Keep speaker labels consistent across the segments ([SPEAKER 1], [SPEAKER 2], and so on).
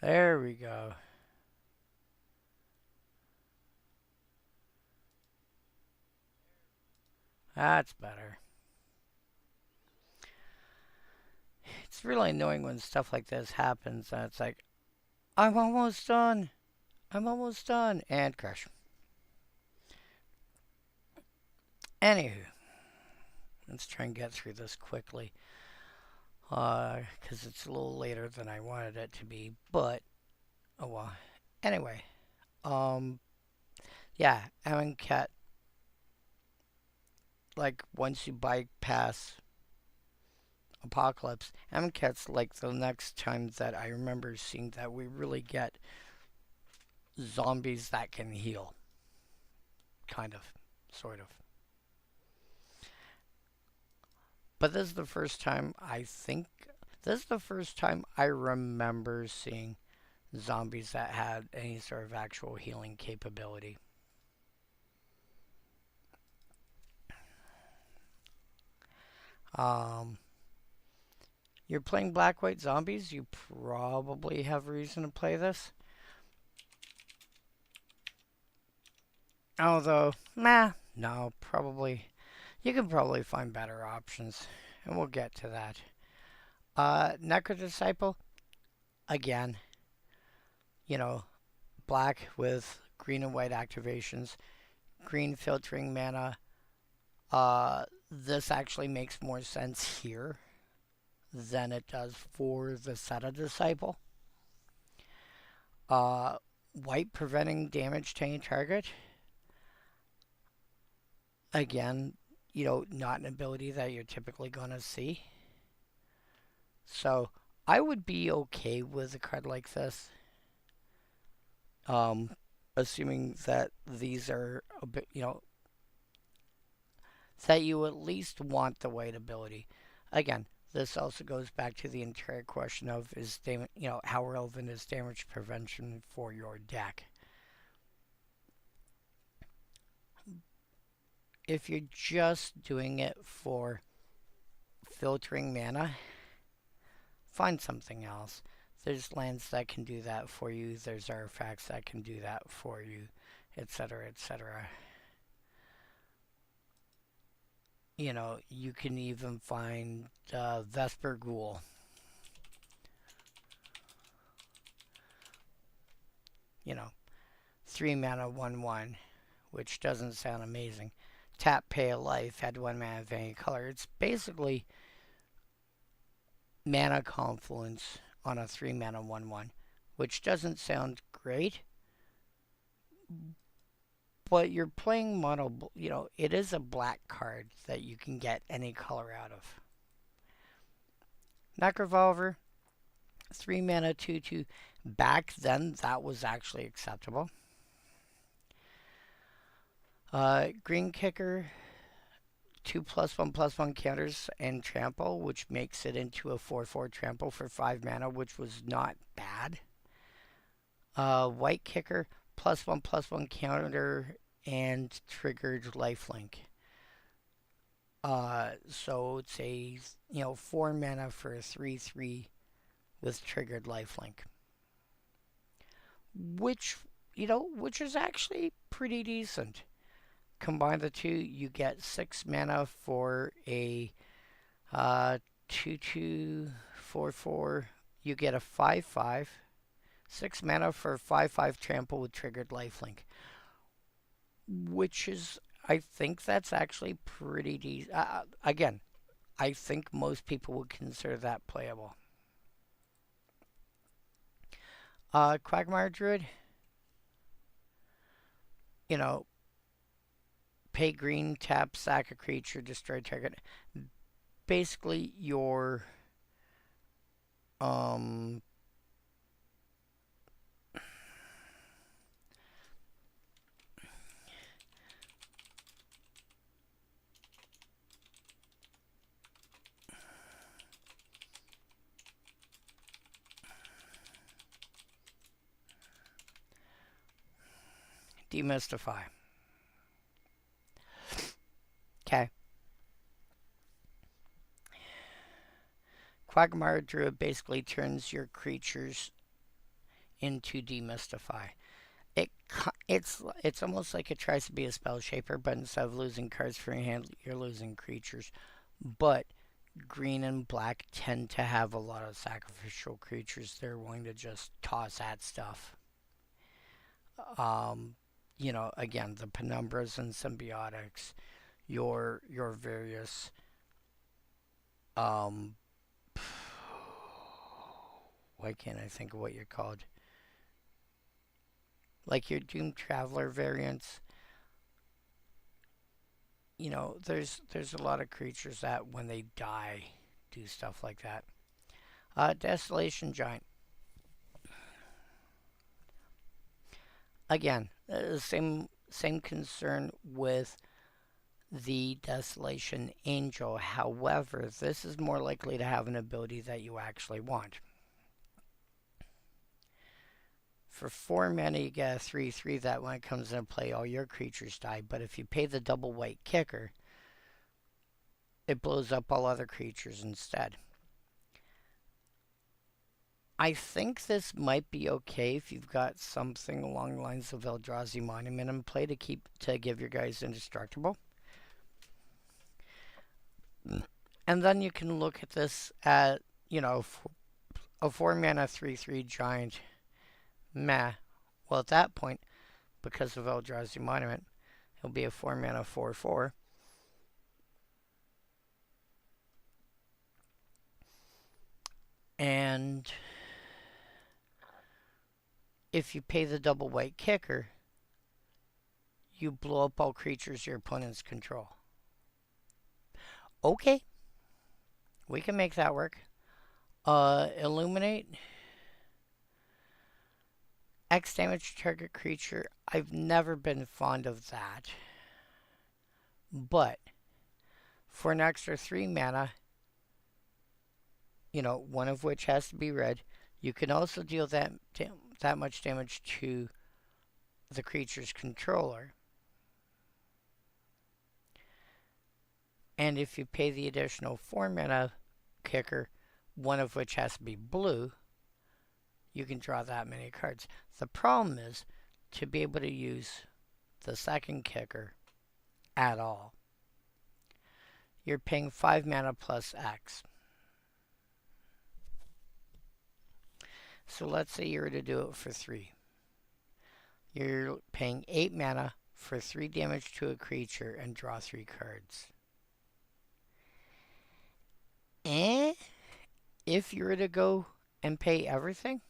[SPEAKER 1] There we go. That's better. It's really annoying when stuff like this happens and it's like, I'm almost done. I'm almost done. And crash. Anywho, let's try and get through this quickly. Because it's a little later than I wanted it to be. But, oh well. Anyway, um, yeah, Cat, like, once you bypass Apocalypse, Cat's like the next time that I remember seeing that we really get zombies that can heal. Kind of. Sort of. But this is the first time this is the first time I remember seeing zombies that had any sort of actual healing capability. Um, you're playing Black White Zombies, you probably have reason to play this. Although, no, probably. You can probably find better options, and we'll get to that. Necro Disciple, again, you know, black with green and white activations, green filtering mana. This actually makes more sense here than it does for the Seta Disciple. Uh, White preventing damage to any target. Again, not an ability that you're typically going to see. So I would be okay with a card like this. Um, Assuming that these are a bit, that you at least want the white ability. Again, this also goes back to the entire question of how relevant is damage prevention for your deck. If you're just doing it for filtering mana, find something else. There's lands that can do that for you. There's artifacts that can do that for you, etc., etc. You can even find Vesper Ghoul. 3 mana 1/1, which doesn't sound amazing. Tap, pay a life, add 1 mana of any color. It's basically mana confluence on a 3 mana 1/1, which doesn't sound great, but you're playing mono, it is a black card that you can get any color out of. Knack Revolver, 3 mana 2/2. Back then, that was actually acceptable. Green Kicker, 2+1/+1 counters and trample, which makes it into a 4/4 trample for 5 mana, which was not bad. White Kicker, +1/+1 counter and triggered lifelink. So it's a 4 mana for a 3/3 with triggered lifelink, which is actually pretty decent. Combine the two, you get 6 mana for a 2/2 4/4. You get a 5/5. 6 mana for 5/5 trample with triggered lifelink, which is, I think that's actually pretty decent. Again, I think most people would consider that playable. Quagmire Druid, pay green, tap, sack a creature, destroy target. Basically, your demystify. Okay. Quagmire Druid basically turns your creatures into Demystify. It's almost like it tries to be a spell shaper, but instead of losing cards from your hand, you're losing creatures. But green and black tend to have a lot of sacrificial creatures they're willing to just toss at stuff. Um, again, the penumbras and symbiotics, your various um, why can't I think of what you're called? Like your Doom Traveler variants. There's a lot of creatures that when they die do stuff like that. Desolation Giant. Again, same concern with the Desolation Angel. However, this is more likely to have an ability that you actually want. For 4 mana, you get a 3/3 that when it comes into play, all your creatures die. But if you pay the double white kicker, it blows up all other creatures instead. I think this might be okay if you've got something along the lines of Eldrazi Monument in play to give your guys indestructible. And then you can look at this at, a 4 mana 3/3 giant. Meh. Well, at that point, because of Eldrazi Monument, it'll be a 4 mana 4/4. And if you pay the double white kicker, you blow up all creatures your opponents control. Okay. We can make that work. Illuminate. X damage to target creature. I've never been fond of that. But for an extra 3 mana, one of which has to be red, you can also deal that much damage to the creature's controller. And if you pay the additional 4 mana kicker, one of which has to be blue, you can draw that many cards. The problem is to be able to use the second kicker at all. You're paying 5 mana plus X. So let's say you were to do it for 3. You're paying 8 mana for 3 damage to a creature and draw 3 cards. If you were to go and pay everything,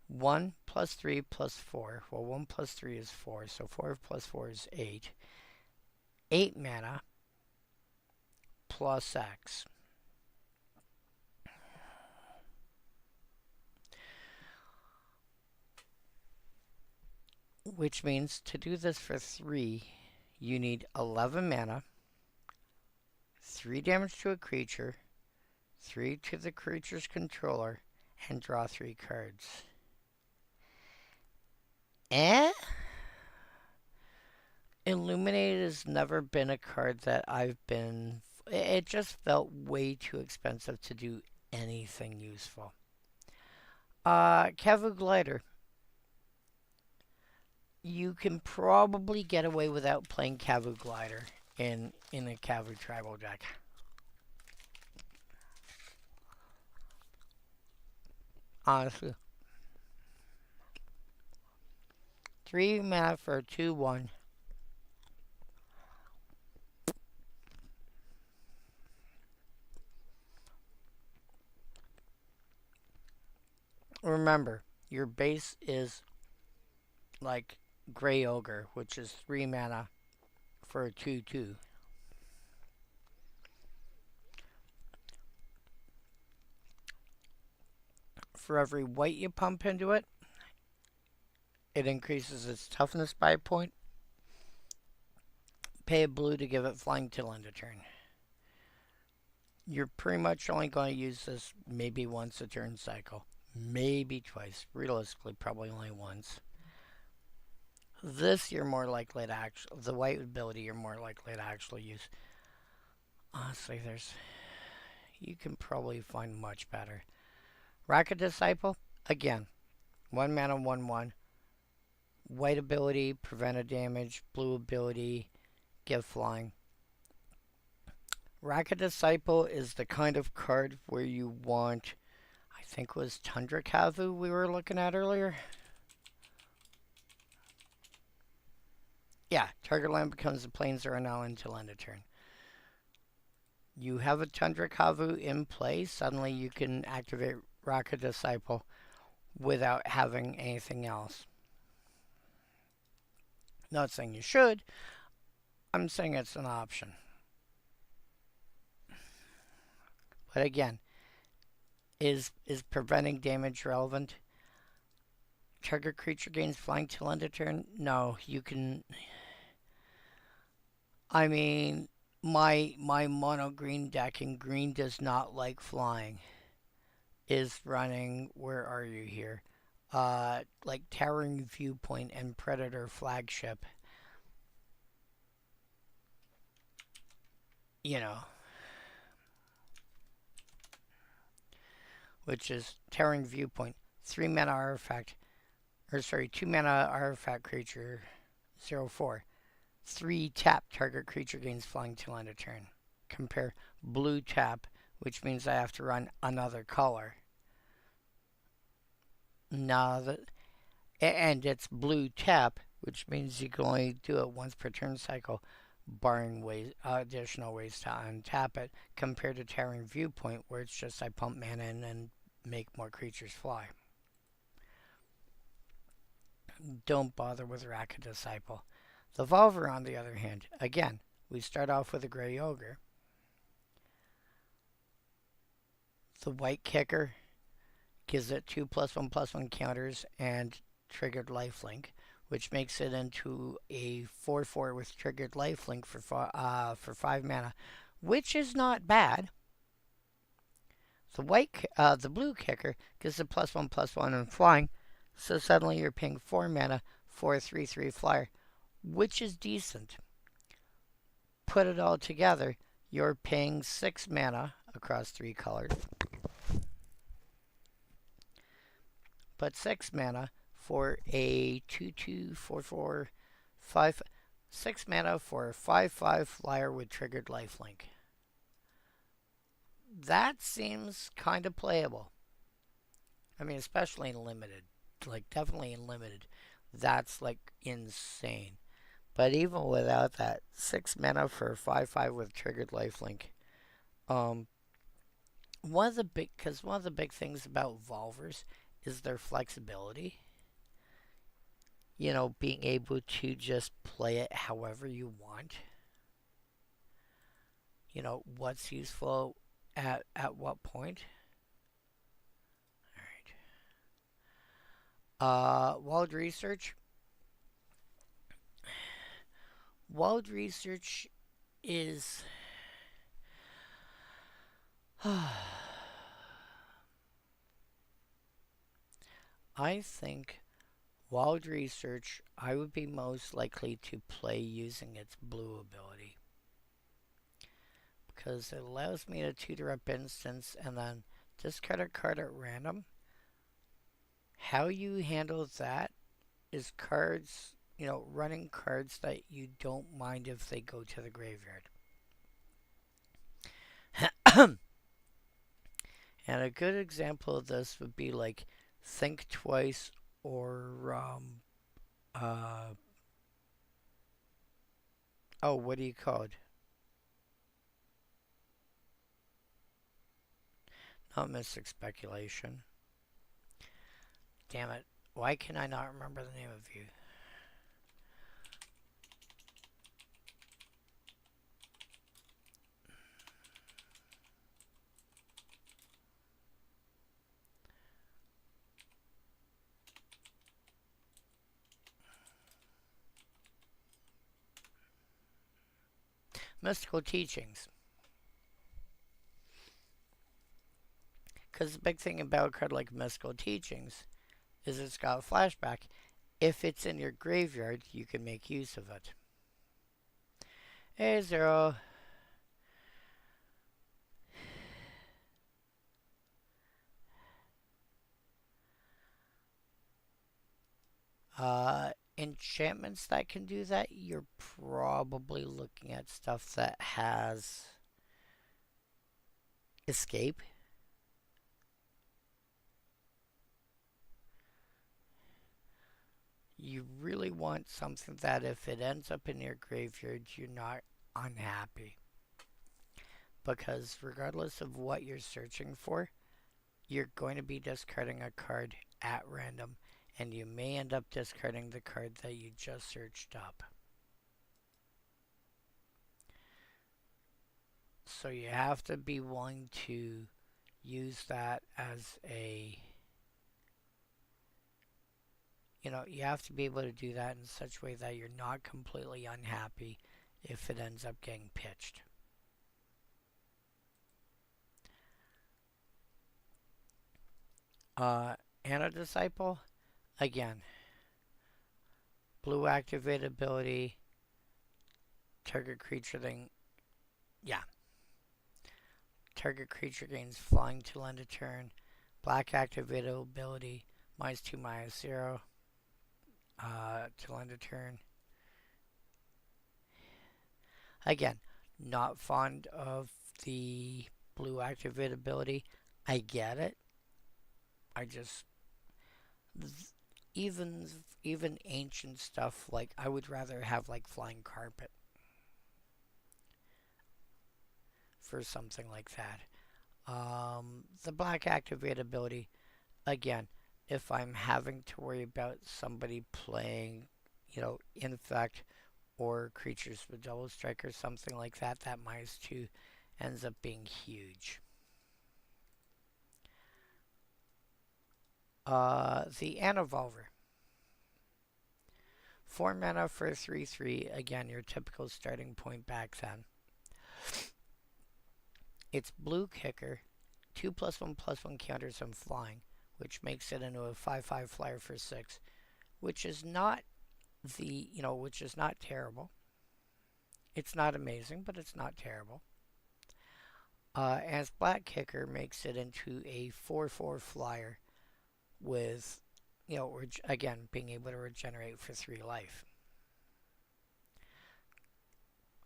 [SPEAKER 1] 1 plus 3 plus 4. Well, 1 plus 3 is 4, so 4 plus 4 is 8. 8 mana plus X. Which means to do this for 3, you need 11 mana, 3 damage to a creature, 3 to the creature's controller, and draw 3 cards. Illuminated has never been a card that it just felt way too expensive to do anything useful. Kev Walker. You can probably get away without playing Kev Walker in a Kev tribal deck. Honestly. 3 mana for a 2/1. Remember, your base is like Grey Ogre, which is 3 mana for a 2/2. For every white you pump into it, it increases its toughness by a point. Pay a blue to give it flying till end of turn. You're pretty much only going to use this maybe once a turn cycle. Maybe twice. Realistically, probably only once. This you're more likely to the white ability you're more likely to actually use. Honestly, you can probably find much better. Rocket Disciple, again, 1 mana, 1/1. White ability, prevent a damage. Blue ability, give flying. Rocket Disciple is the kind of card where you want, I think it was Tundra Kavu we were looking at earlier. Yeah, target land becomes a plains or an island until end of turn. You have a Tundra Kavu in play, suddenly you can activate Rocket Disciple without having anything else. Not saying you should, I'm saying it's an option. But again, is preventing damage relevant? Target creature gains flying till end of turn? No, you can. I mean, my mono green deck, and green does not like flying, is running, where are you here? Like Towering Viewpoint and Predator Flagship. You know, which is Towering Viewpoint, 3 mana artifact, or sorry, 2 mana artifact creature, 0/4. 3 tap, target creature gains flying till end of turn. Compare blue tap, which means I have to run another color. Now, and it's blue tap, which means you can only do it once per turn cycle, barring additional ways to untap it, compared to Towering Viewpoint, where it's just I pump mana in and make more creatures fly. Don't bother with Rocket Disciple. The Volver, on the other hand, again, we start off with a Grey Ogre. The White Kicker gives it 2+1/+1 counters and triggered lifelink, which makes it into a 4/4 with triggered lifelink for 5 mana, which is not bad. The Blue Kicker gives it +1/+1 and flying, so suddenly you're paying 4 mana for a 3/3 flyer, which is decent. Put it all together, you're paying 6 mana across 3 colors. But 6 mana for a 2/2, 4/4, 5, 6 mana for a 5/5 flyer with triggered lifelink. That seems kind of playable. I mean, especially in limited. Like, definitely in limited. That's, like, insane. But even without that, 6 mana for a 5/5 with triggered lifelink. One of the big things about Volvers is their flexibility. You know, being able to just play it however you want. You know, what's useful at what point. Alright. Wild Research. Wild Research is... I think Wild Research, I would be most likely to play using its blue ability. Because it allows me to tutor up instance and then discard a card at random. How you handle that is cards, you know, running cards that you don't mind if they go to the graveyard. And a good example of this would be like Think Twice or oh, what do you call it? Not Mystic Speculation. Damn it. Why can I not remember the name of you? Mystical Teachings. Because the big thing about a card like Mystical Teachings is it's got a flashback. If it's in your graveyard, you can make use of it. Hey, Zero. Enchantments that can do that, you're probably looking at stuff that has escape. You really want something that if it ends up in your graveyard, you're not unhappy. Because regardless of what you're searching for, you're going to be discarding a card at random, and you may end up discarding the card that you just searched up. So you have to be willing to use that as a, you have to be able to do that in such a way that you're not completely unhappy if it ends up getting pitched. Anna Disciple, again, blue activate ability, target creature thing, yeah. Target creature gains flying till end of turn, black activate ability, -2, -0, till end of turn. Again, not fond of the blue activate ability. I get it. I just even ancient stuff like I would rather have like flying carpet for something like that. The black activate ability, again, if I'm having to worry about somebody playing, infect or creatures with double strike or something like that, that -2 ends up being huge. The Anavolver. 4 mana for a 3/3, again, your typical starting point back then. It's blue kicker, 2+1/+1 counters and flying, which makes it into a 5/5 flyer for 6, which is not which is not terrible. It's not amazing, but it's not terrible. As black kicker makes it into a 4/4 flyer with, again, being able to regenerate for 3 life.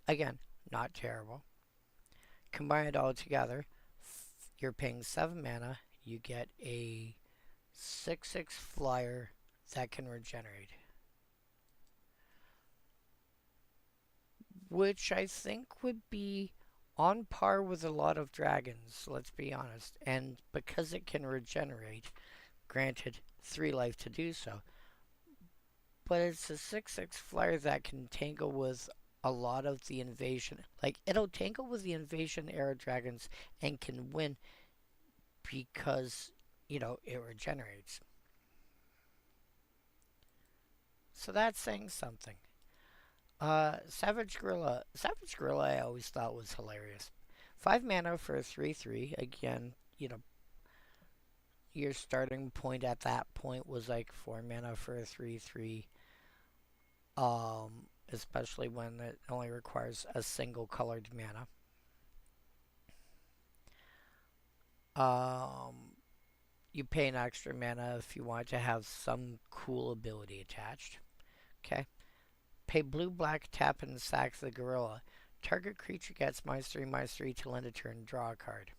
[SPEAKER 1] Again, not terrible. Combine it all together, you're paying 7 mana, you get a 6/6 flyer that can regenerate. Which I think would be on par with a lot of dragons, let's be honest. And because it can regenerate, granted 3 life to do so, but it's a 6/6 flyer that can tangle with a lot of the invasion. Like, it'll tangle with the invasion era dragons and can win because, it regenerates. So that's saying something. Savage Gorilla. Savage Gorilla I always thought was hilarious. 5 mana for a 3/3. Again, your starting point at that point was like 4 mana for a 3/3. Especially when it only requires a single colored mana. You pay an extra mana if you want to have some cool ability attached. Okay. Pay blue, black, tap, and sack the gorilla. Target creature gets -3/-3 till end of turn. Draw a card.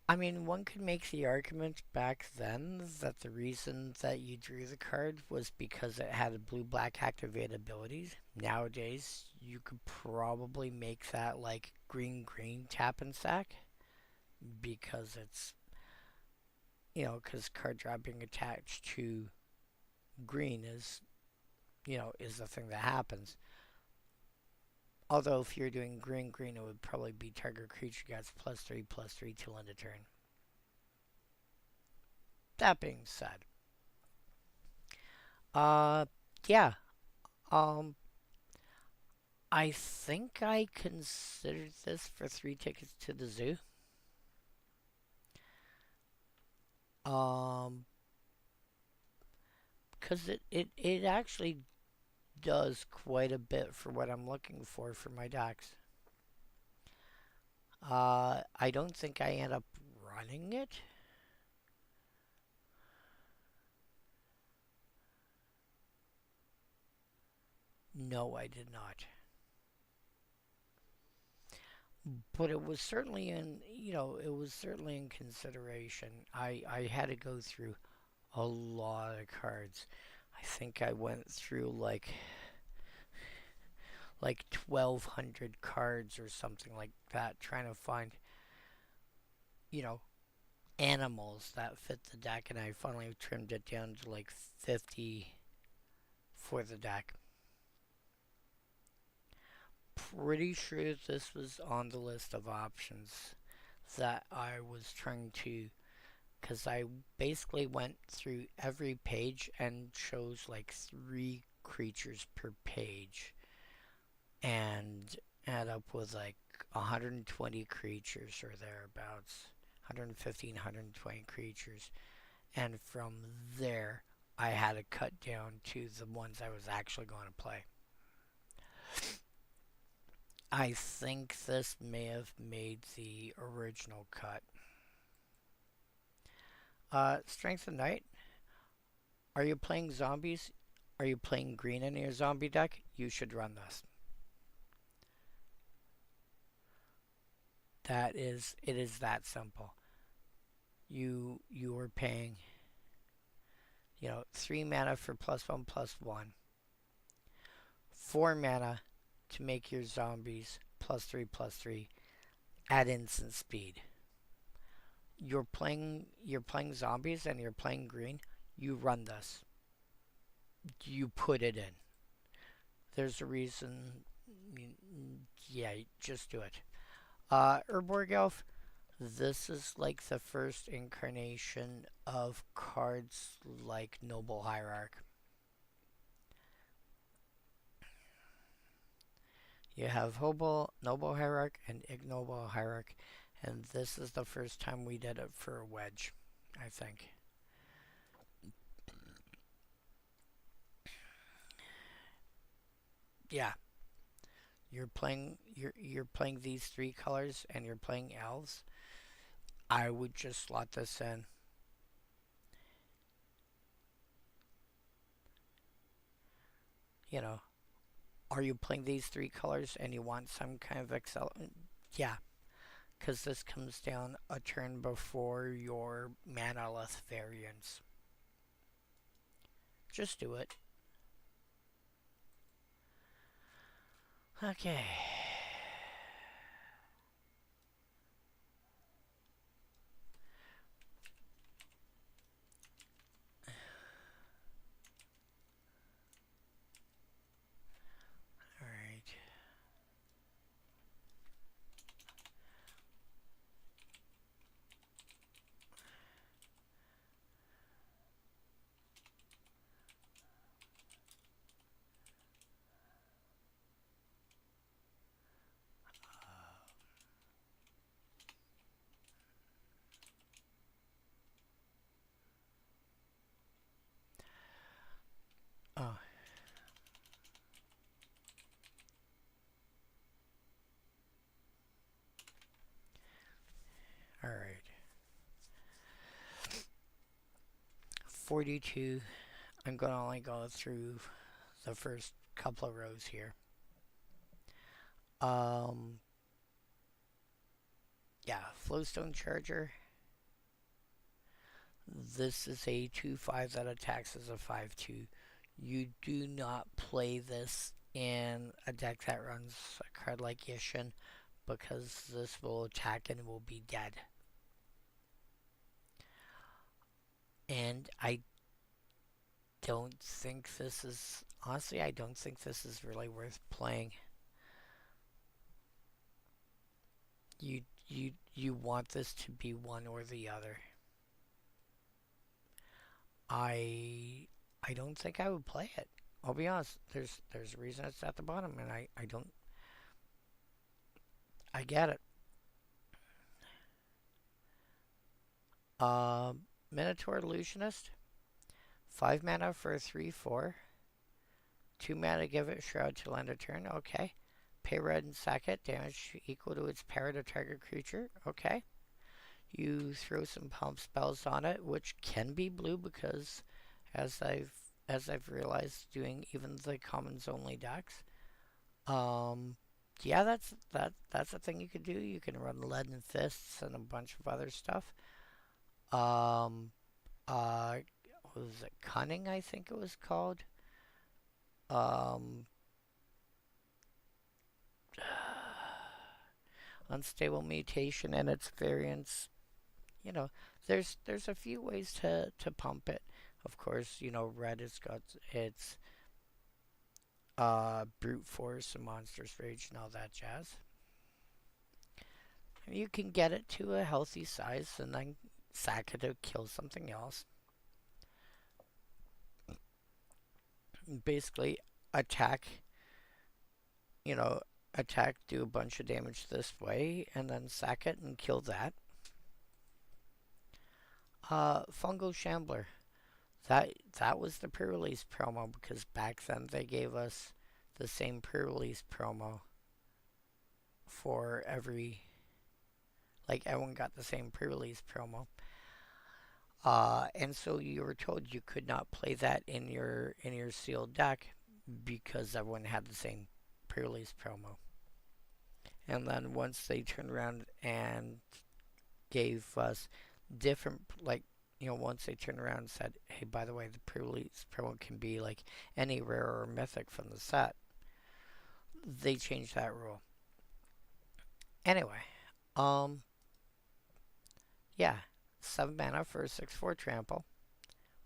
[SPEAKER 1] I mean, one could make the argument back then that the reason that you drew the card was because it had blue-black activate abilities. Nowadays, you could probably make that like green-green tap and sack because it's, because card draw being attached to green is, is the thing that happens. Although if you're doing green-green, it would probably be target creature gets +3/+3 till end of turn. That being said, yeah, I think I considered this for 3 tickets to the zoo. Because it actually does quite a bit for what I'm looking for my decks. I don't think I end up running it. No, I did not. But it was certainly it was certainly in consideration. I had to go through a lot of cards. I think I went through like 1200 cards or something like that trying to find, you know, animals that fit the deck, and I finally trimmed it down to like 50 for the deck. Pretty sure this was on the list of options that I was trying to, because I basically went through every page and chose like 3 creatures per page and add up with like 120 creatures or thereabouts, 115, 120 creatures. And from there, I had to cut down to the ones I was actually going to play. I think this may have made the original cut. Strength of Knight. Are you playing zombies? Are you playing green in your zombie deck? You should run this. It is that simple. You are paying, 3 mana for +1/+1, 4 mana to make your zombies +3/+3 at instant speed. You're playing zombies and you're playing green. You run this. You put it in. There's a reason. Yeah, just do it. Urborg Elf. This is like the first incarnation of cards like Noble Hierarch. You have Noble Hierarch, and Ignoble Hierarch, and this is the first time we did it for a wedge, I think. Yeah, you're playing these 3 colors, and you're playing elves. I would just slot this in. You know, are you playing these 3 colors and you want some kind of excel? Yeah, because this comes down a turn before your Manalith variants. Just do it. Okay. Alright. Oh. Alright. 42. I'm going to only go through the first couple of rows here. Yeah, Flowstone Charger. This is a 2/5 that attacks as a 5/2. You do not play this in a deck that runs a card like Yishin, because this will attack and will be dead. And I don't think this is, honestly, I don't think this is really worth playing. You want this to be one or the other. I don't think I would play it. I'll be honest. There's a reason it's at the bottom, and I don't. I get it. Uh, Minotaur Illusionist. 5 mana for a 3/4. 2 mana to give it Shroud till end of turn. Okay. Pay red and sack it. Damage equal to its power to target creature. Okay. You throw some pump spells on it, which can be blue because, as as I've realized, doing even the commons only decks. Um, yeah, that's a thing you could do. You can run lead and fists and a bunch of other stuff. Um, uh, what was it? Cunning, I think it was called. Um, unstable mutation and its variants. You know, there's a few ways to pump it. Of course, red has got its brute force and monstrous rage and all that jazz. You can get it to a healthy size and then sack it to kill something else. Basically, attack, you know, attack, do a bunch of damage this way, and then sack it and kill that. Fungal Shambler. That was the pre-release promo because back then they gave us the same pre-release promo for every, like everyone got the same pre-release promo. And so you were told you could not play that in your sealed deck because everyone had the same pre-release promo. And then once they turned around and gave us different, like, once they turned around and said, hey, by the way, the pre-release promo can be like any rare or mythic from the set, they changed that rule. Anyway, um, yeah, 7 mana for a 6/4 trample.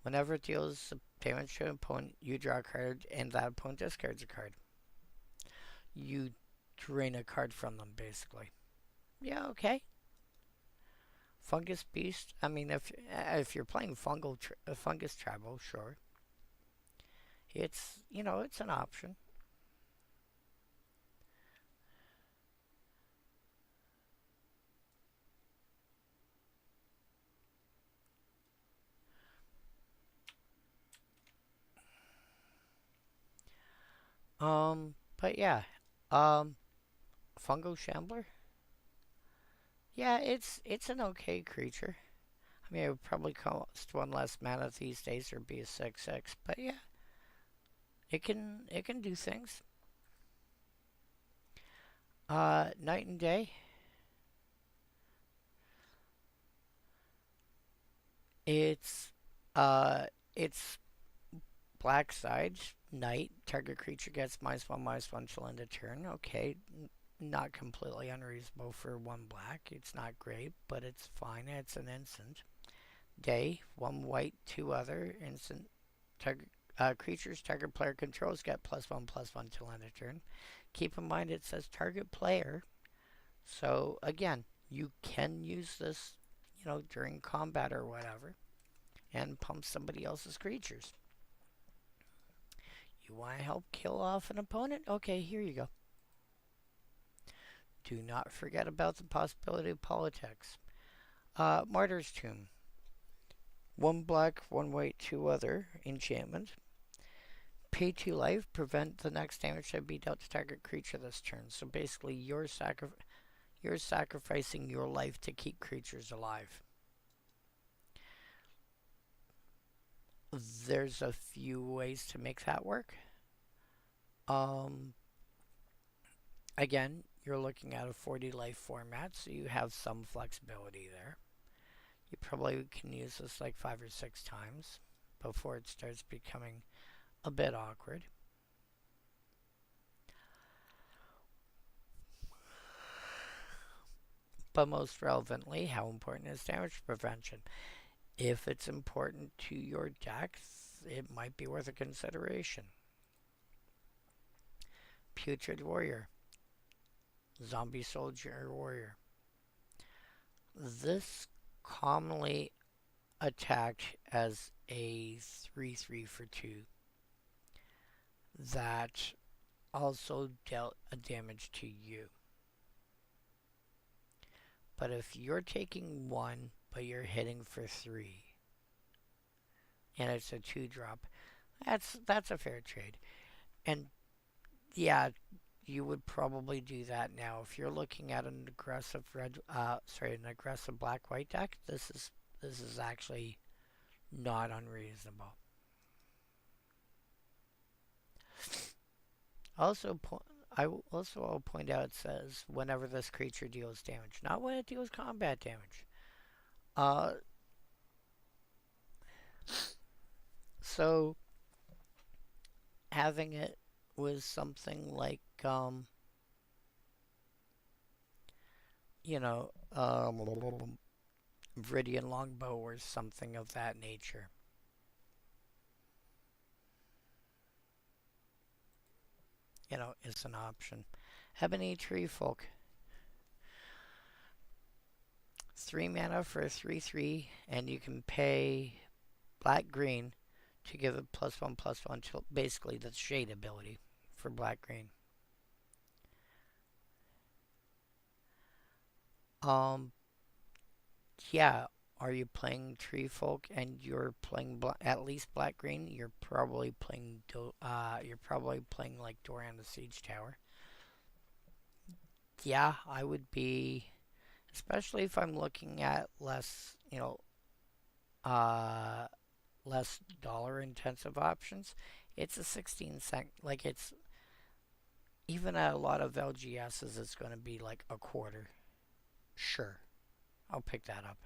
[SPEAKER 1] Whenever it deals damage to an opponent, you draw a card, and that opponent discards a card. You drain a card from them, basically. Yeah, okay. Fungus Beast. I mean, if you're playing Fungus Tribal, sure. It's an option. But yeah, um, Fungo Shambler. Yeah, it's an okay creature. I mean, it would probably cost one less mana these days or be a 6/6, but yeah, it can do things. Night and Day. It's it's black side night. Target creature gets -1/-1 till end of turn. Okay, not completely unreasonable for one black. It's not great, but it's fine. It's an instant. Day, one white, two other instant. Target creatures target player controls get +1/+1 till end of turn. Keep in mind it says target player, so again, you can use this, during combat or whatever, and pump somebody else's creatures. You want to help kill off an opponent? Okay, here you go. Do not forget about the possibility of politics. Martyr's Tomb. One black, one white, two other. Enchantment. Pay 2 life. Prevent the next damage to be dealt to target creature this turn. So basically, you're sacrificing your life to keep creatures alive. There's a few ways to make that work. Um, Again, you're looking at a 40 life format, so you have some flexibility there. You probably can use this like 5 or 6 times before it starts becoming a bit awkward. But most relevantly, how important is damage prevention? If it's important to your deck, it might be worth a consideration. Putrid Warrior. Zombie Soldier Warrior. This commonly attacked as a 3/3 for 2 that also dealt a damage to you. But if you're taking 1 but you're hitting for 3 and it's a 2-drop, that's a fair trade. And yeah, you would probably do that now if you're looking at an aggressive an aggressive black white deck. This is actually not unreasonable. Also, will point out it says whenever this creature deals damage, not when it deals combat damage. Uh, so having it was something like you know, Viridian Longbow or something of that nature. Is an option. Ebony Tree Folk. 3 mana for a 3/3, and you can pay black green to give it +1/+1 to basically the shade ability for black green. Um, yeah, are you playing Tree Folk and you're playing at least black green? You're probably playing like Doran the Siege Tower. Yeah, I would be, especially if I'm looking at less, uh, less dollar intensive options. It's a 16 cent, like it's even at a lot of LGSs, it's going to be like a quarter. Sure, I'll pick that up.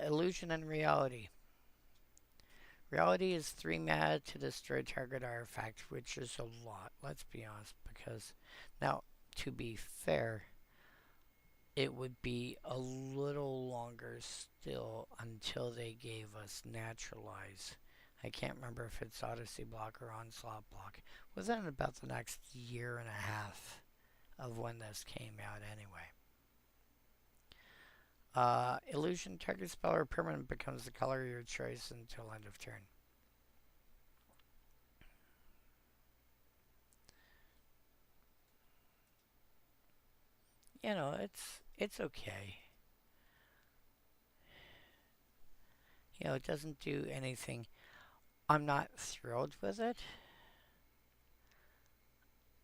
[SPEAKER 1] Illusion and Reality. Reality is 3 mana to destroy target artifact, which is a lot, let's be honest, because now, to be fair, it would be a little longer still until they gave us Naturalize. I can't remember if it's Odyssey block or Onslaught block. Within about the next year and a half of when this came out anyway. Illusion, target spell or permanent becomes the color of your choice until end of turn. It's okay. It doesn't do anything. I'm not thrilled with it.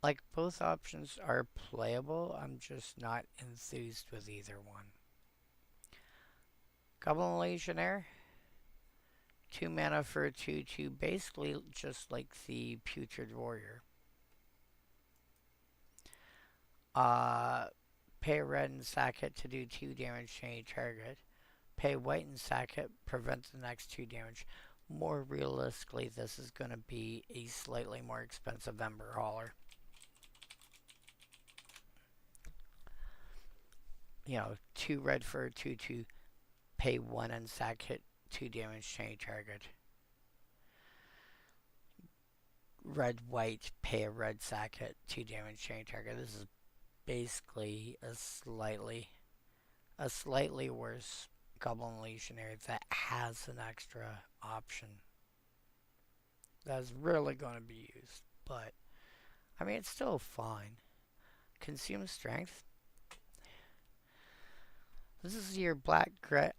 [SPEAKER 1] Like, both options are playable. I'm just not enthused with either one. Goblin Legionnaire. 2 mana for a 2/2, basically just like the Putrid Warrior. Pay red and sack it to do 2 damage to any target. Pay white and sack it, prevent the next 2 damage. More realistically, this is going to be a slightly more expensive Ember Hauler. 2 red for a 2/2, pay 1 and sack it, 2 damage to any target. Red white, pay a red sack it, 2 damage to any target. This is basically a slightly worse Goblin Legionnaire that has an extra option that's really going to be used. But I mean, it's still fine. Consume strength. This is your black green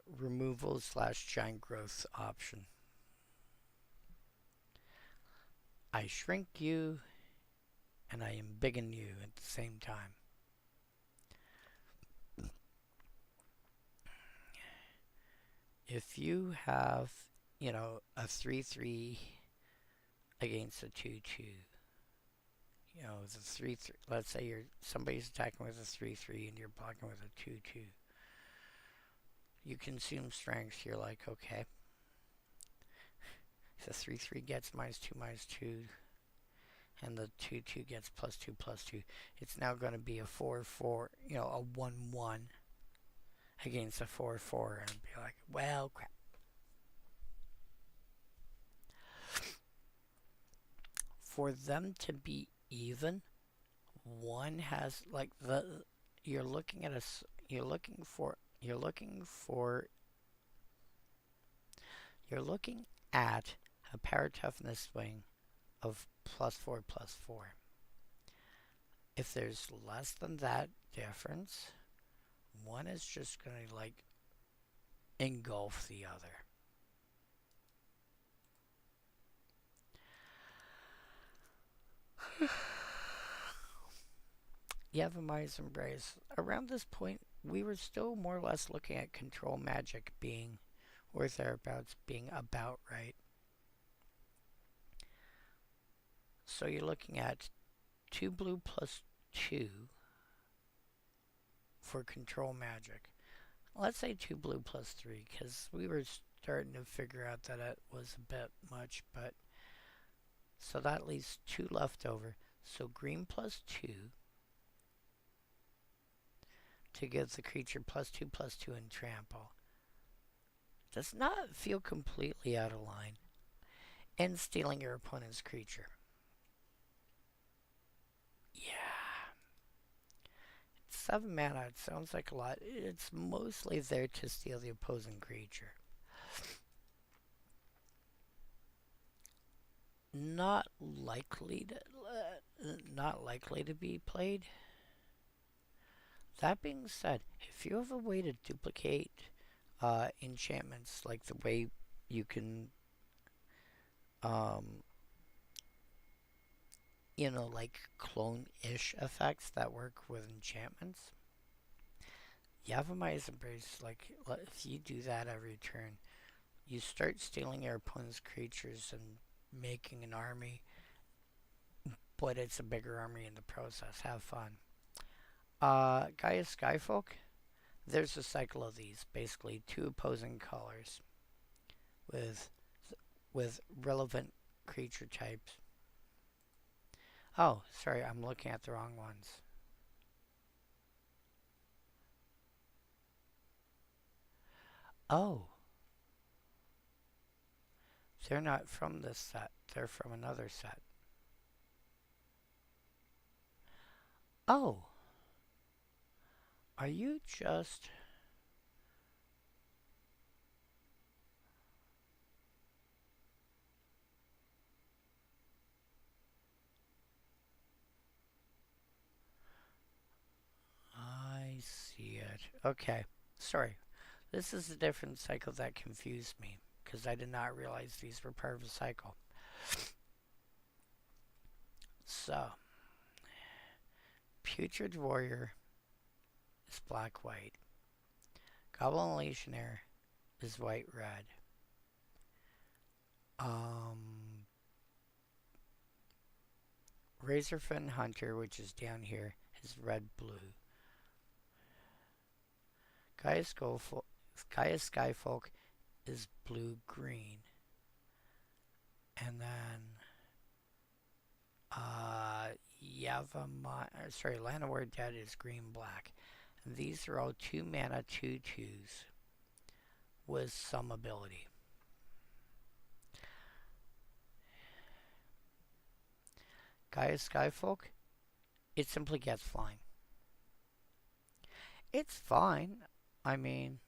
[SPEAKER 1] removal / giant growth option. I shrink you and I embiggen you at the same time. If you have, a 3/3 against a 2/2, the 3/3, let's say somebody's attacking with a 3/3 and you're blocking with a 2/2. You consume strength, you're like, okay. The 3/3 gets -2/2, and the 2/2 gets +2/2. It's now going to be a 4/4, a 1/1 against a 4/4, and be like, well, crap. For them to be even, one has like you're looking at a power toughness swing of +4/+4. If there's less than that difference, one is just going to like engulf the other. Yevamai's Embrace. Around this point, we were still more or less looking at control magic being, or thereabouts, being about right. So you're looking at 2 blue plus 2 for control magic. Let's say 2 blue plus 3, because we were starting to figure out that it was a bit much, but so that leaves 2 left over. So green plus 2 to give the creature +2/+2 and trample. Does not feel completely out of line. And stealing your opponent's creature. Yeah. 7 mana, it sounds like a lot. It's mostly there to steal the opposing creature. Not likely to be played. That being said, if you have a way to duplicate enchantments, like the way you can, you know, like clone-ish effects that work with enchantments, Yavimai's Embrace, like, if you do that every turn, you start stealing your opponent's creatures and making an army, but it's a bigger army in the process. Have fun. Gaia Skyfolk, there's a cycle of these, basically 2 opposing colors with relevant creature types. Oh, sorry, I'm looking at the wrong ones. Oh. They're not from this set. They're from another set. Oh. Are you just... I see it. Okay. Sorry. This is a different cycle that confused me, because I did not realize these were part of a cycle. So, Putrid Warrior is black-white. Goblin Legionnaire is white-red. Razorfin Hunter, which is down here, is red-blue. Gaia Skyfolk is blue-green. And then Llanowar Dead is green-black. And these are all 2 mana 2/2s with some ability. Gaia Skyfolk, it simply gets flying. It's fine. I mean,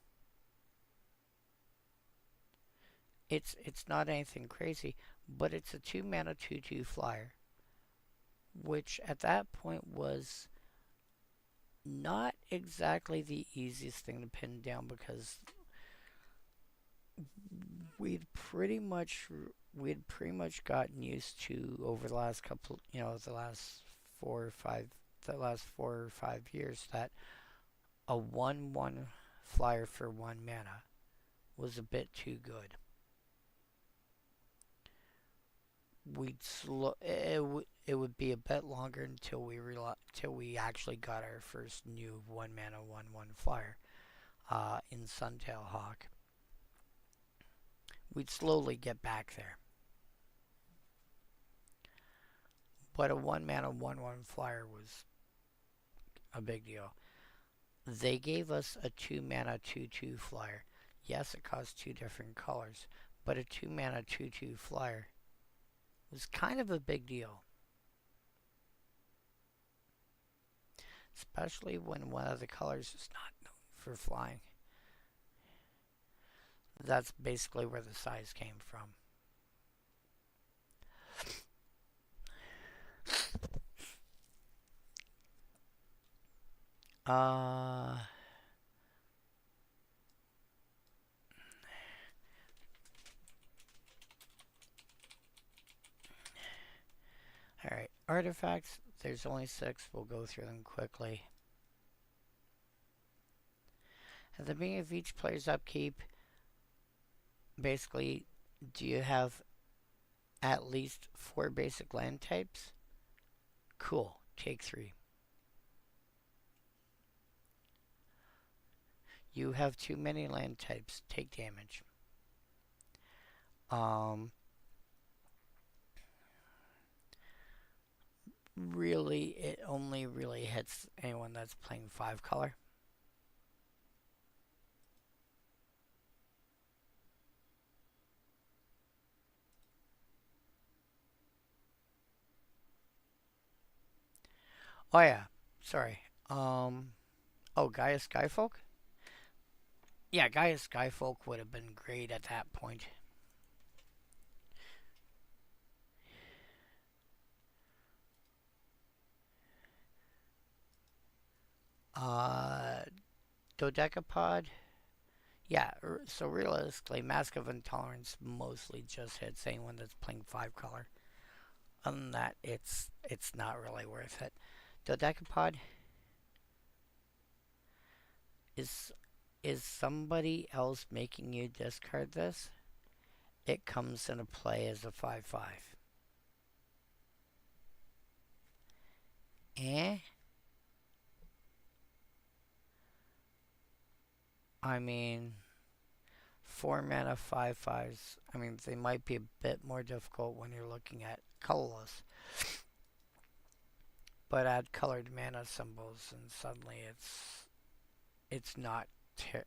[SPEAKER 1] it's not anything crazy, but it's a 2 mana 2/2 flyer, which at that point was not exactly the easiest thing to pin down, because we'd pretty much gotten used to, over the last couple, the last 4 or 5 years, that a 1/1 flyer for 1 mana was a bit too good. It would be a bit longer until we actually got our first new 1 mana 1/1 flyer in Suntail Hawk. We'd slowly get back there. But a 1 mana 1/1 flyer was a big deal. They gave us a 2 mana 2/2 flyer. Yes, it cost 2 different colors, but a 2 mana 2/2 flyer was kind of a big deal. Especially when one of the colors is not known for flying. That's basically where the size came from. Alright, artifacts, there's only 6, we'll go through them quickly. At the beginning of each player's upkeep, basically, do you have at least 4 basic land types? Cool. Take 3. You have too many land types. Take damage. Really, it only really hits anyone that's playing 5 color. Oh yeah, sorry. Oh, Gaia Skyfolk? Yeah, Gaia Skyfolk would have been great at that point. Uh, Dodecapod? Yeah, so realistically, Mask of Intolerance mostly just hits anyone that's playing 5 color. Other than that, it's not really worth it. Dodecapod is is somebody else making you discard this? It comes into play as a 5/5. Eh? I mean, 4 mana 5/5s. I mean, they might be a bit more difficult when you're looking at colorless. But add colored mana symbols, and suddenly it's not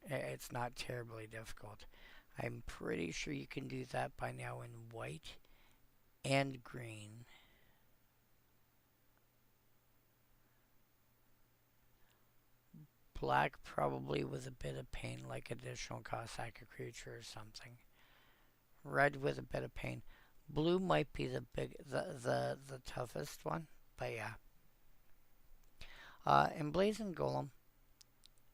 [SPEAKER 1] it's not terribly difficult. I'm pretty sure you can do that by now in white and green. Black probably with a bit of pain, like additional cost sack a creature or something. Red with a bit of pain. Blue might be the toughest one, but yeah. Emblazoned Golem.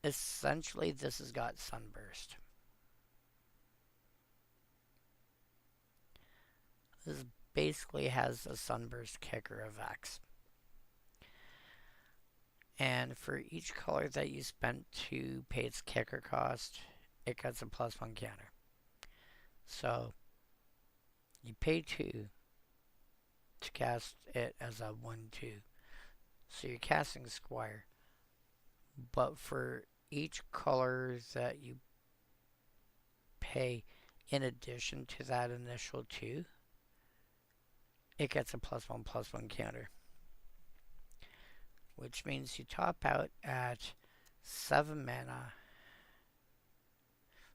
[SPEAKER 1] Essentially, this has got Sunburst. This basically has a Sunburst kicker of X. And for each color that you spent to pay its kicker cost, it gets a +1 counter. So, you pay 2 to cast it as a 1/2. So you're casting Squire. But for each color that you pay in addition to that initial 2, it gets a +1/+1 counter. Which means you top out at 7 mana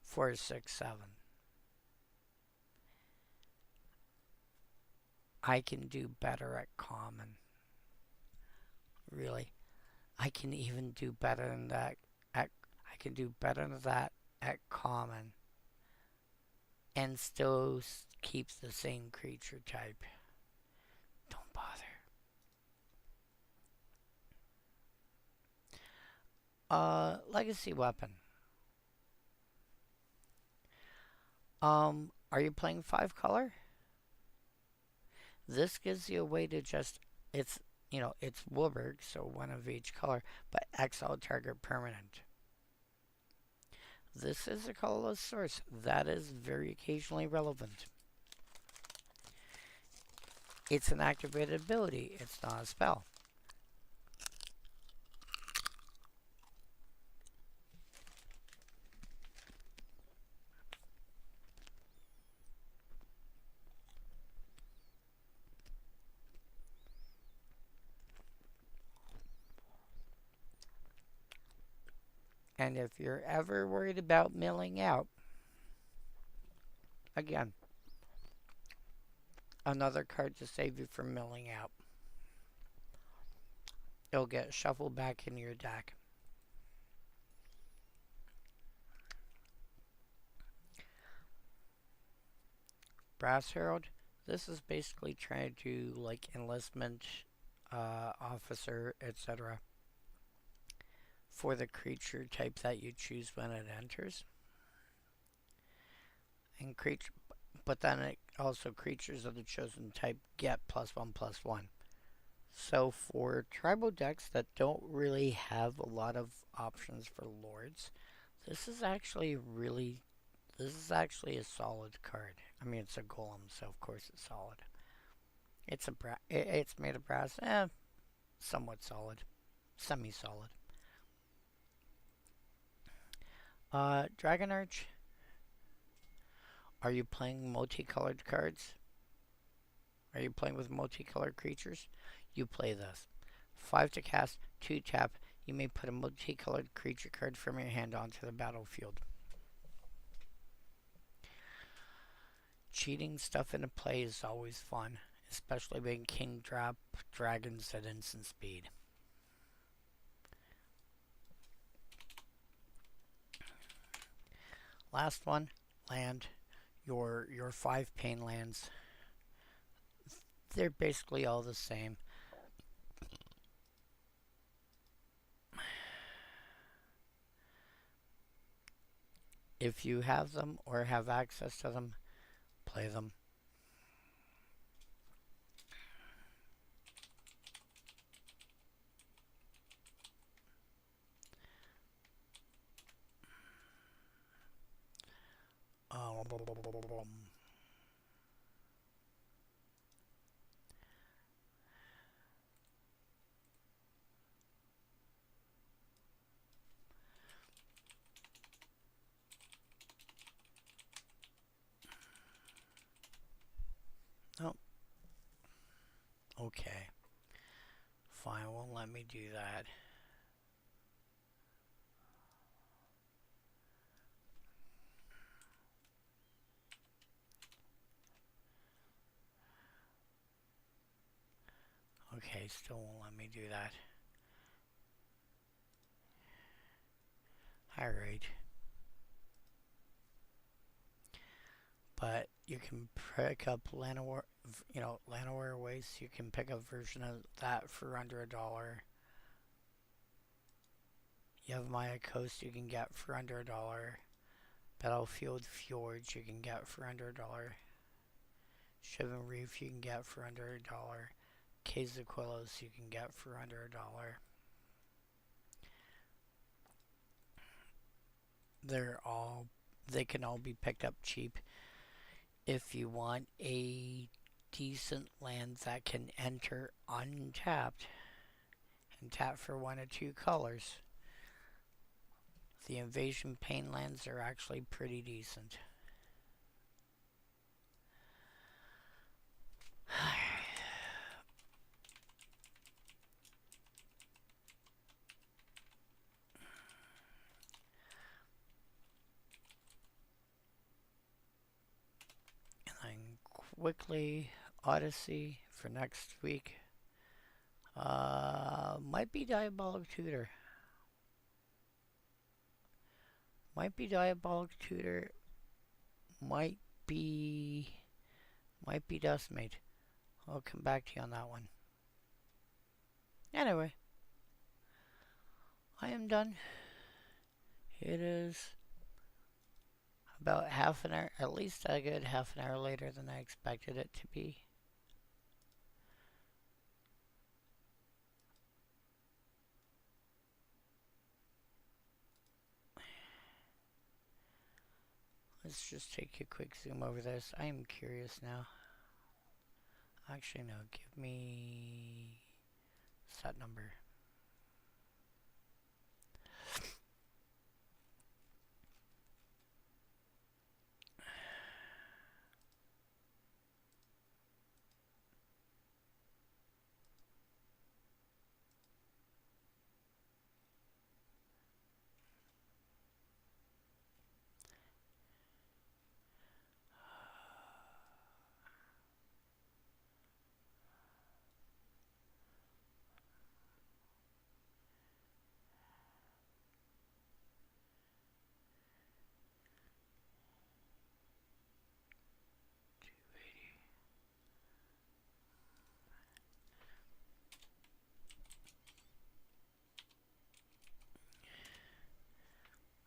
[SPEAKER 1] for 6/7. I can do better at common. Really. I can even do better than that I can do better than that at common and still keep the same creature type. Don't bother. Legacy weapon. Are you playing 5 color? This gives you a way to just it's it's Wilburg, so 1 of each color, but exile target permanent. This is a colorless source. That is very occasionally relevant. It's an activated ability. It's not a spell. And if you're ever worried about milling out, again, another card to save you from milling out. It'll get shuffled back into your deck. Brass Herald. This is basically trying to do like enlistment, officer, etc. for the creature type that you choose when it enters. And but then it also creatures of the chosen type get +1/+1. So for tribal decks that don't really have a lot of options for lords, This is actually really, this is actually a solid card. I mean, it's a golem, so of course it's solid. It's made of brass, somewhat solid, semi-solid. Dragon Arch. Are you playing multicolored cards? Are you playing with multicolored creatures? You play this. 5 to cast, 2 tap. You may put a multicolored creature card from your hand onto the battlefield. Cheating stuff into play is always fun, especially when king drop dragons at instant speed. Last one, land. Your 5 pain lands. They're basically all the same. If you have them or have access to them, play them. Oh, okay. Fine, won't let me do that. Okay, still won't let me do that. Alright. But you can pick up Llanowar, Llanowar Waste. You can pick up a version of that for under $1. You have Maya Coast you can get for under $1. Battlefield Fjords you can get for under $1. Shivan Reef you can get for under $1. Caves of Quellos you can get for under $1. They can all be picked up cheap if you want a decent land that can enter untapped and tap for 1 or 2 colors. The invasion pain lands are actually pretty decent. And then quickly, Odyssey for next week. Might be Diabolic Tutor. Might be Diabolic Tutor. Might be Dustmate. I'll come back to you on that one. Anyway, I am done. It is about half an hour, at least a good half an hour later than I expected it to be. Let's just take a quick zoom over this. I am curious now. Actually, no, give me set number.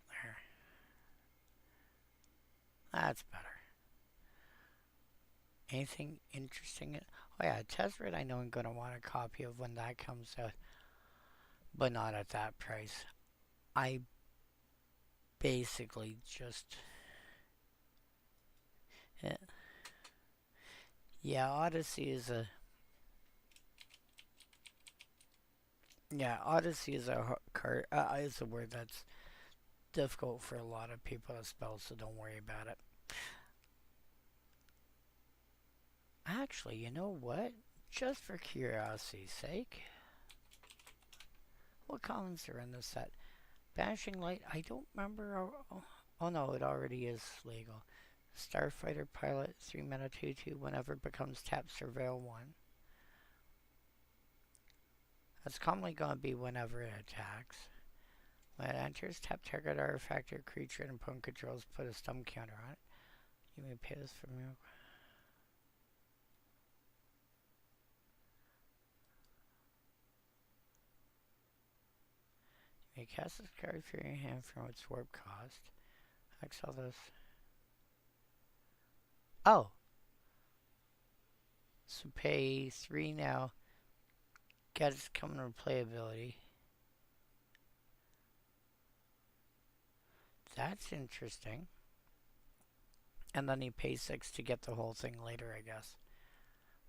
[SPEAKER 1] There. That's better. Anything interesting? Oh yeah, Tezzeret I know I'm going to want a copy of when that comes out. But not at that price. I basically just... Yeah, yeah, Odyssey is a... Yeah, Odyssey is a card, is a word that's difficult for a lot of people to spell, so don't worry about it. Actually, you know what? Just for curiosity's sake, what commons are in this set? Banishing Light, I don't remember. Oh no, it already is legal. Starfighter Pilot, 3 mana 2/2, whenever it becomes tap, surveil 1. That's commonly going to be whenever it attacks. When it enters, tap target artifact or creature and opponent controls, put a stun counter on it. You may pay this for me. You may cast this card from your hand from its warp cost. Exile this. Oh! So pay 3 now. Get its commander playability. That's interesting. And then you pay 6 to get the whole thing later, I guess.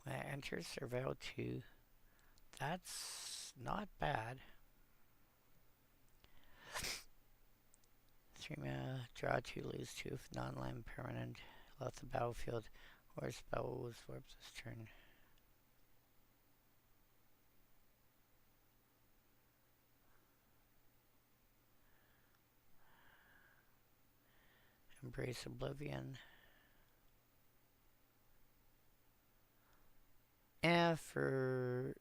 [SPEAKER 1] When it enters Surveil 2, that's not bad. 3 mana, draw 2, lose 2 if non-land permanent left the battlefield or spell was warped this turn. Embrace Oblivion. And for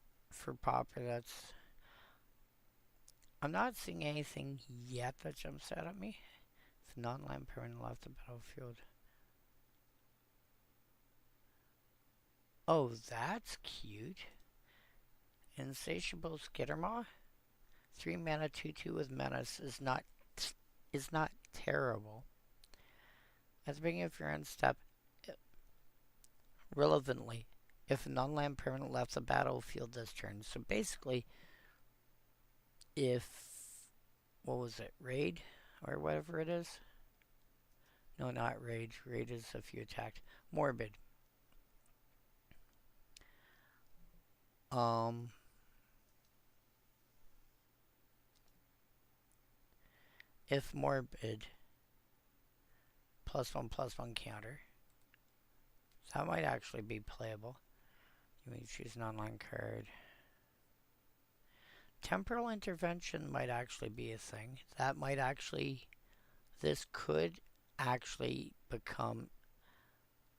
[SPEAKER 1] Pauper, that's... I'm not seeing anything yet that jumps out at me. If non-land permanent left the battlefield. Oh, that's cute. Insatiable Skittermaw. 3 mana 2/2 with menace is not terrible. At the beginning of your end step, relevantly, if a non-land permanent left the battlefield this turn. So basically, if, what was it, raid? Or whatever it is? No, not raid. Raid is if you attacked. Morbid. If morbid, +1/+1 counter. That might actually be playable. You may choose an online card. Temporal intervention might actually be a thing. That might actually... This could actually become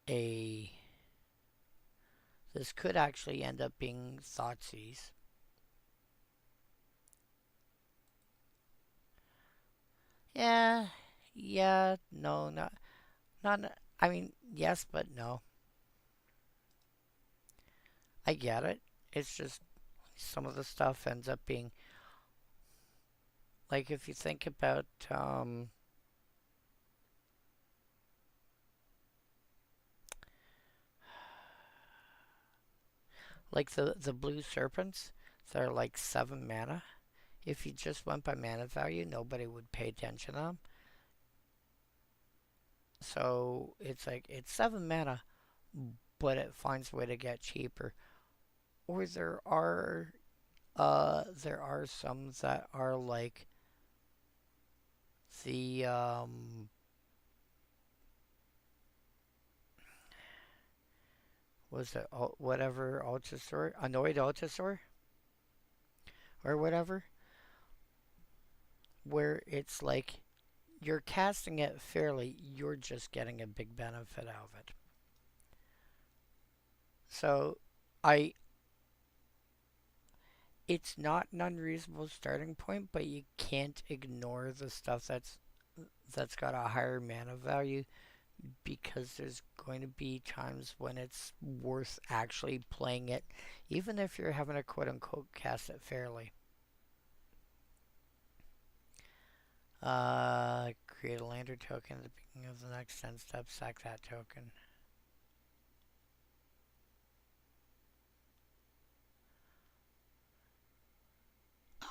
[SPEAKER 1] a... This could actually end up being Thoughtseize. Yeah, no, not, I mean, yes, but no. I get it. It's just some of the stuff ends up being, like if you think about, like the blue serpents, they're like 7 mana. If you just went by mana value, nobody would pay attention to them. So it's like, it's 7 mana, but it finds a way to get cheaper. Or there are some that are like the was it whatever Altasaur, Annoyed Altasaur, or whatever, where it's like you're casting it fairly, you're just getting a big benefit out of it. So it's not an unreasonable starting point, but you can't ignore the stuff that's got a higher mana value, because there's going to be times when it's worth actually playing it, even if you're having to quote-unquote cast it fairly. Create a lander token at the beginning of the next 10 steps, sack that token.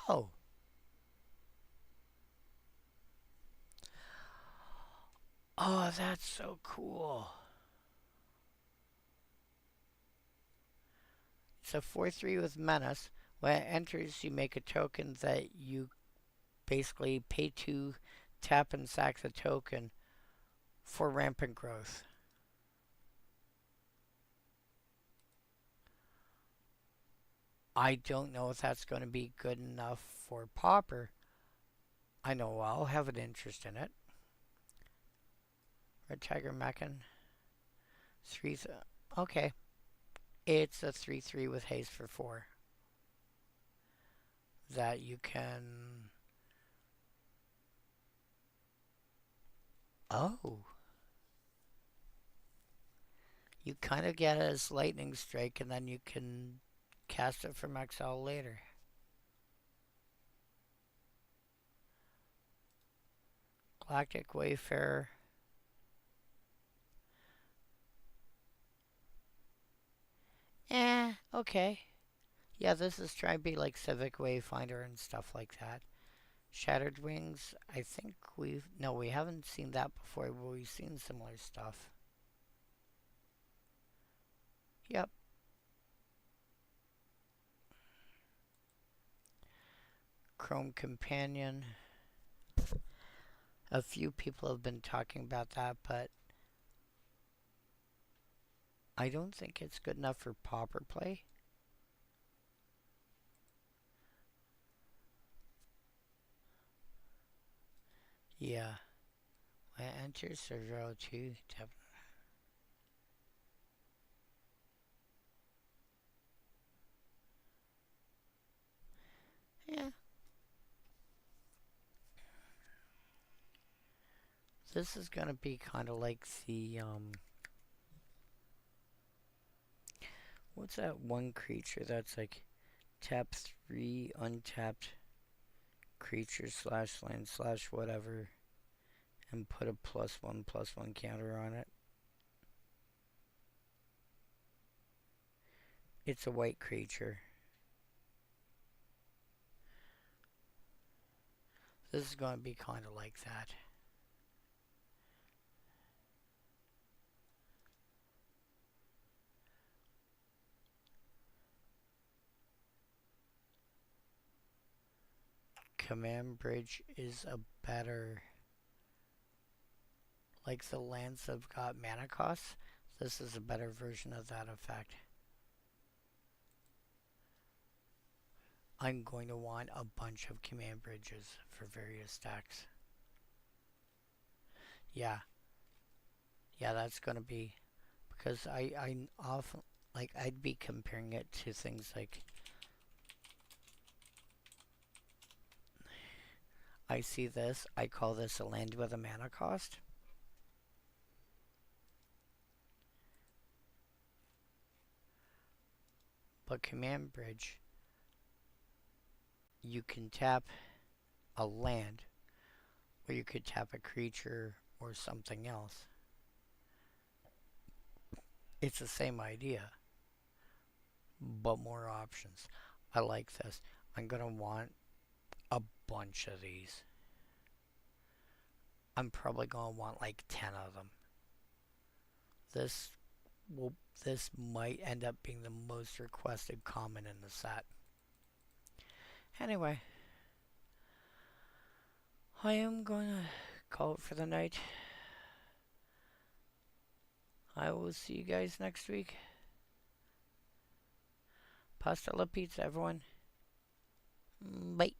[SPEAKER 1] Oh! Oh, that's so cool. It's a 4/3 with menace. When it enters, you make a token that you basically pay to tap and sack the token for rampant growth. I don't know if that's going to be good enough for Pauper. I know I'll have an interest in it. Red Tiger Mechan. Three. Okay. It's a 3/3 with haste for 4. That you can. Oh. You kind of get it as Lightning Strike, and then you can cast it from exile later. Galactic Wayfarer. Okay. Yeah, this is trying to be like Civic Wayfinder and stuff like that. Shattered Wings, I think we've... No, we haven't seen that before, but we've seen similar stuff. Yep. Chrome Companion. A few people have been talking about that, but I don't think it's good enough for Pauper play. Yeah. When it enters Servo 2, tap. Yeah. This is gonna be kind of like the, what's that one creature that's like tap 3 untapped creature slash land slash whatever and put a +1/+1 counter on it? It's a white creature. This is going to be kind of like that. Command Bridge is a better... Like the lands have got mana costs, this is a better version of that effect. I'm going to want a bunch of command bridges for various stacks. Yeah. Yeah, that's going to be... Because I often... Like, I'd be comparing it to things like... I see this, I call this a land with a mana cost. But Command Bridge, you can tap a land, or you could tap a creature or something else. It's the same idea, but more options. I like this. I'm gonna want a bunch of these. I'm probably gonna want like 10 of them. This will... This might end up being the most requested common in the set. Anyway, I am going to call it for the night. I will see you guys next week. Pasta la pizza, everyone. Bye.